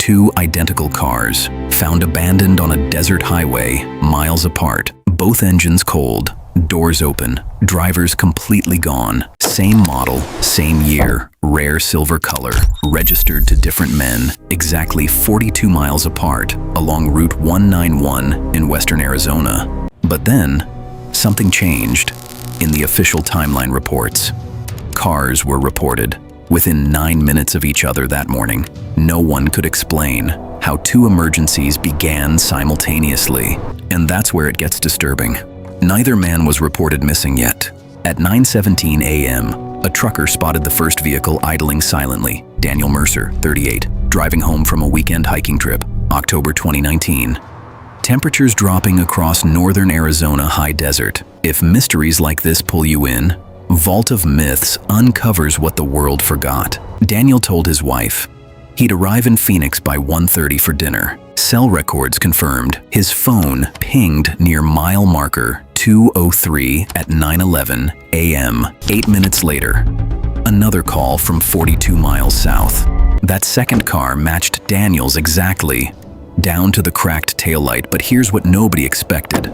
Two identical cars, found abandoned on a desert highway, miles apart. Both engines cold, doors open, drivers completely gone. Same model, same year, rare silver color, registered to different men, exactly 42 miles apart, along Route 191 in western Arizona. But then, something changed. In the official timeline reports, cars were reported within 9 minutes of each other that morning. No one could explain how two emergencies began simultaneously, and that's where it gets disturbing. Neither man was reported missing yet. At 9:17 a.m., a trucker spotted the first vehicle idling silently. Daniel Mercer, 38, driving home from a weekend hiking trip, October 2019. Temperatures dropping across northern Arizona high desert. If mysteries like this pull you in, Vault of Myths uncovers what the world forgot. Daniel told his wife he'd arrive in Phoenix by 1:30 for dinner. Cell records confirmed his phone pinged near mile marker 203 at 9:11 a.m. 8 minutes later, another call from 42 miles south. That second car matched Daniel's exactly, down to the cracked taillight. But here's what nobody expected.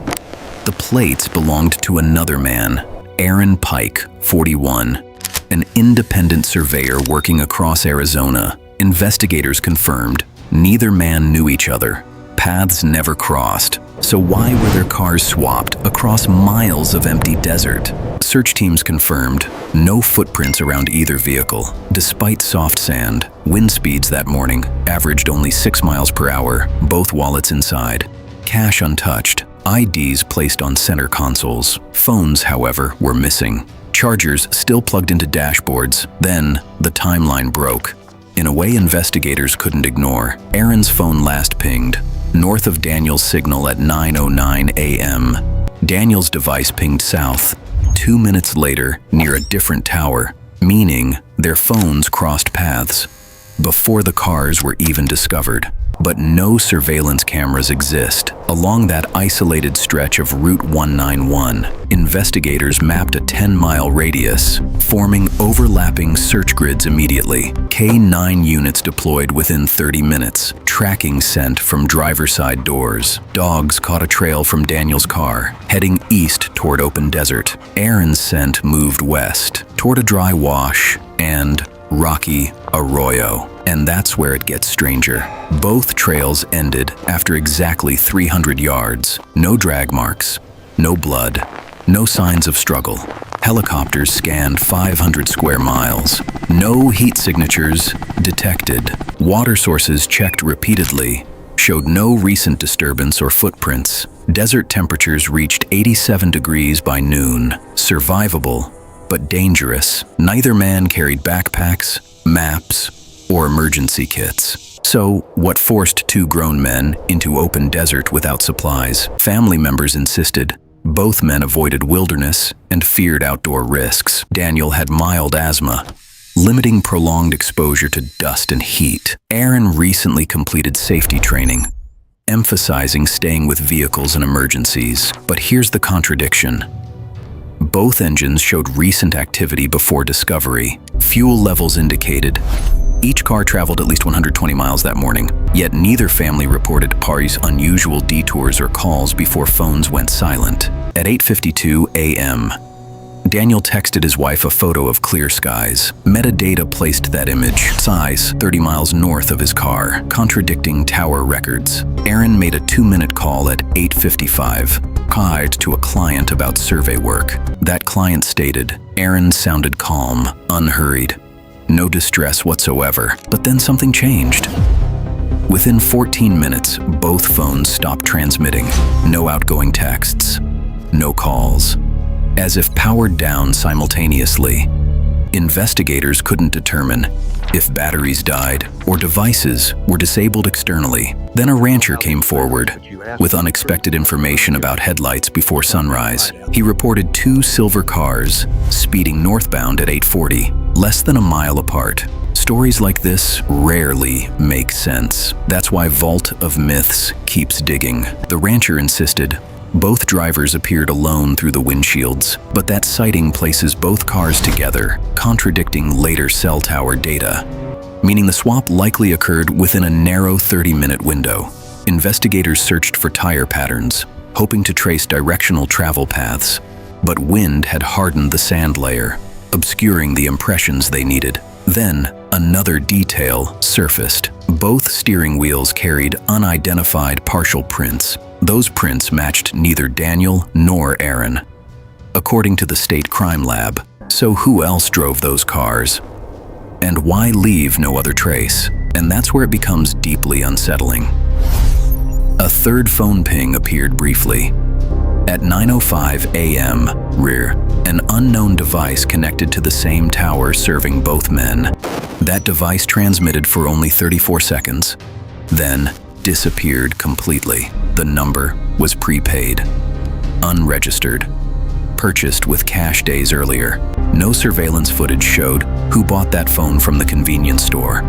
The plates belonged to another man, Aaron Pike, 41, an independent surveyor working across Arizona. Investigators confirmed neither man knew each other. Paths never crossed. So why were their cars swapped across miles of empty desert? Search teams confirmed no footprints around either vehicle. Despite soft sand, wind speeds that morning averaged only 6 miles per hour, both wallets inside. Cash untouched, IDs placed on center consoles. Phones, however, were missing. Chargers still plugged into dashboards. Then, the timeline broke. In a way investigators couldn't ignore. Aaron's phone last pinged north of Daniel's signal at 9:09 a.m. Daniel's device pinged south 2 minutes later near a different tower, meaning their phones crossed paths before the cars were even discovered. But no surveillance cameras exist. Along that isolated stretch of Route 191, investigators mapped a 10-mile radius, forming overlapping search grids immediately. K-9 units deployed within 30 minutes, tracking sent from driver's side doors. Dogs caught a trail from Daniel's car, heading east toward open desert. Aaron's scent moved west, toward a dry wash and rocky arroyo. And that's where it gets stranger. Both trails ended after exactly 300 yards. No drag marks, no blood, no signs of struggle. Helicopters scanned 500 square miles. No heat signatures detected. Water sources checked repeatedly showed no recent disturbance or footprints. Desert temperatures reached 87 degrees by noon. Survivable, but dangerous. Neither man carried backpacks, maps, or emergency kits. So, what forced two grown men into open desert without supplies? Family members insisted. Both men avoided wilderness and feared outdoor risks. Daniel had mild asthma, limiting prolonged exposure to dust and heat. Aaron recently completed safety training, emphasizing staying with vehicles in emergencies. But here's the contradiction. Both engines showed recent activity before discovery. Fuel levels indicated each car traveled at least 120 miles that morning, yet neither family reported parties' unusual detours or calls before phones went silent. At 8:52 a.m., Daniel texted his wife a photo of clear skies. Metadata placed that image, size 30 miles north of his car, contradicting tower records. Aaron made a 2-minute call at 8:55, tied to a client about survey work. That client stated, Aaron sounded calm, unhurried, no distress whatsoever. But then something changed. Within 14 minutes, both phones stopped transmitting. No outgoing texts, no calls. As if powered down simultaneously. Investigators couldn't determine if batteries died or devices were disabled externally. Then a rancher came forward with unexpected information about headlights before sunrise. He reported 2 silver cars speeding northbound at 8:40, less than a mile apart. Stories like this rarely make sense. That's why Vault of Myths keeps digging. The rancher insisted both drivers appeared alone through the windshields, but that sighting places both cars together, contradicting later cell tower data. meaning the swap likely occurred within a narrow 30-minute window. Investigators searched for tire patterns, hoping to trace directional travel paths, but wind had hardened the sand layer, obscuring the impressions they needed. Then, another detail surfaced. Both steering wheels carried unidentified partial prints. Those prints matched neither Daniel nor Aaron, according to the state crime lab. So who else drove those cars? And why leave no other trace? And that's where it becomes deeply unsettling. A third phone ping appeared briefly. At 9:05 a.m., an unknown device connected to the same tower serving both men. That device transmitted for only 34 seconds, then disappeared completely. The number was prepaid, unregistered, purchased with cash days earlier. No surveillance footage showed who bought that phone from the convenience store,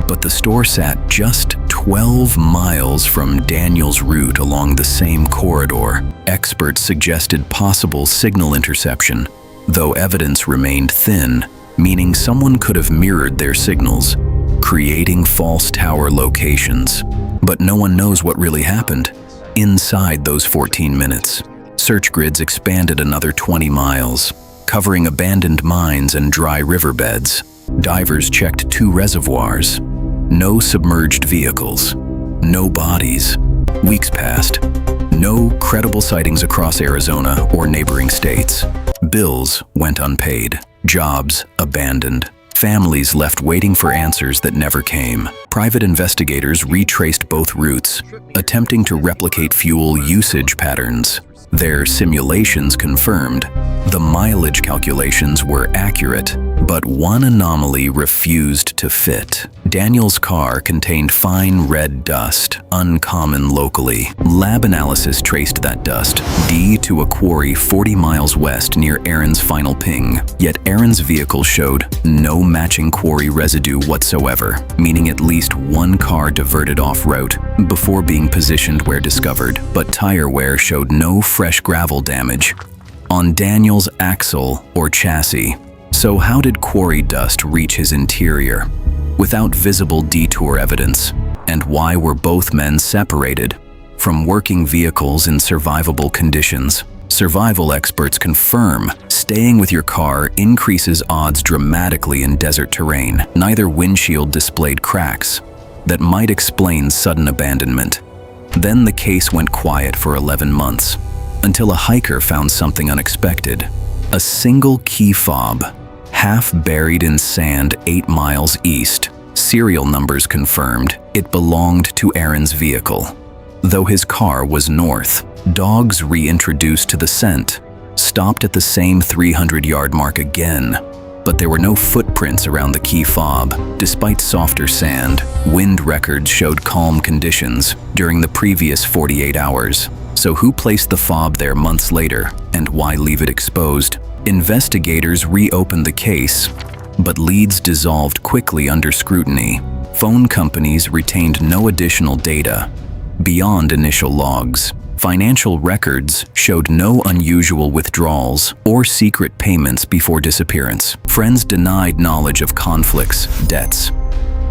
but the store sat just 12 miles from Daniel's route along the same corridor. Experts suggested possible signal interception, though evidence remained thin, meaning someone could have mirrored their signals, creating false tower locations. But no one knows what really happened inside those 14 minutes. Search grids expanded another 20 miles, covering abandoned mines and dry riverbeds. Divers checked 2 reservoirs. No submerged vehicles. No bodies. Weeks passed. No credible sightings across Arizona or neighboring states. Bills went unpaid. Jobs abandoned. Families left waiting for answers that never came. Private investigators retraced both routes, attempting to replicate fuel usage patterns. Their simulations confirmed the mileage calculations were accurate, but one anomaly refused to fit. Daniel's car contained fine red dust, uncommon locally. Lab analysis traced that dust to a quarry 40 miles west near Aaron's final ping. Yet Aaron's vehicle showed no matching quarry residue whatsoever, meaning at least one car diverted off-route before being positioned where discovered. But tire wear showed no fresh gravel damage on Daniel's axle or chassis. So how did quarry dust reach his interior without visible detour evidence? And why were both men separated from working vehicles in survivable conditions? Survival experts confirm staying with your car increases odds dramatically in desert terrain. Neither windshield displayed cracks that might explain sudden abandonment. Then the case went quiet for 11 months, until a hiker found something unexpected. A single key fob, half buried in sand 8 miles east. Serial numbers confirmed it belonged to Aaron's vehicle. Though his car was north, dogs reintroduced to the scent stopped at the same 300-yard mark again. But there were no footprints around the key fob. Despite softer sand, wind records showed calm conditions during the previous 48 hours. So who placed the fob there months later, and why leave it exposed? Investigators reopened the case, but leads dissolved quickly under scrutiny. Phone companies retained no additional data beyond initial logs. Financial records showed no unusual withdrawals or secret payments before disappearance. Friends denied knowledge of conflicts, debts,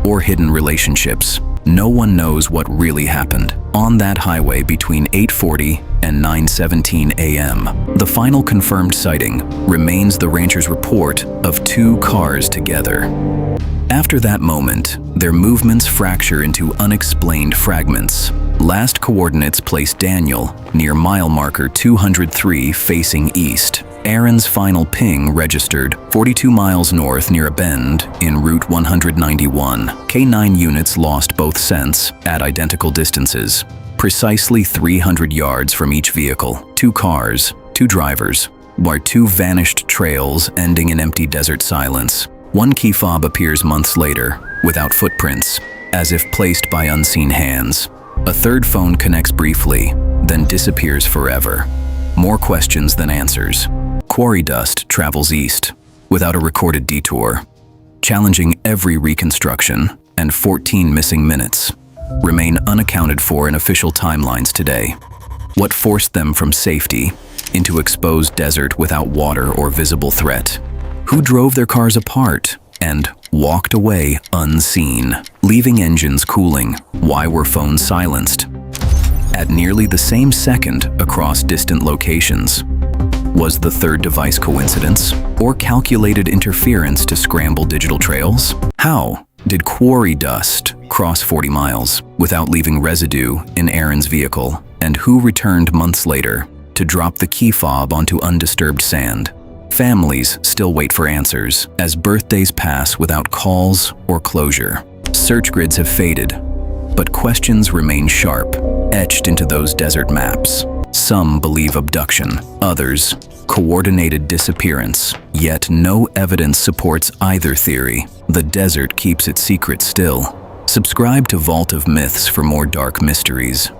or hidden relationships. No one knows what really happened on that highway between 8:40 and 9:17 a.m. The final confirmed sighting remains the rancher's report of 2 cars together. After that moment, their movements fracture into unexplained fragments. Last coordinates place Daniel near mile marker 203 facing east. Aaron's final ping registered 42 miles north near a bend in Route 191. K9 units lost both scents at identical distances, precisely 300 yards from each vehicle. 2 cars, 2 drivers, while 2 vanished trails ending in empty desert silence. One key fob appears months later, without footprints, as if placed by unseen hands. A third phone connects briefly, then disappears forever. More questions than answers. Quarry dust travels east, without a recorded detour, challenging every reconstruction, and 14 missing minutes remain unaccounted for in official timelines today. What forced them from safety into exposed desert without water or visible threat? Who drove their cars apart? and walked away unseen, leaving engines cooling. Why were phones silenced at nearly the same second across distant locations? Was the third device coincidence or calculated interference to scramble digital trails? How did quarry dust cross 40 miles without leaving residue in Aaron's vehicle? And who returned months later to drop the key fob onto undisturbed sand? Families still wait for answers as birthdays pass without calls or closure. Search grids have faded, but questions remain sharp, etched into those desert maps. Some believe abduction, others coordinated disappearance, yet no evidence supports either theory. The desert keeps its secret still. Subscribe to Vault of Myths for more dark mysteries.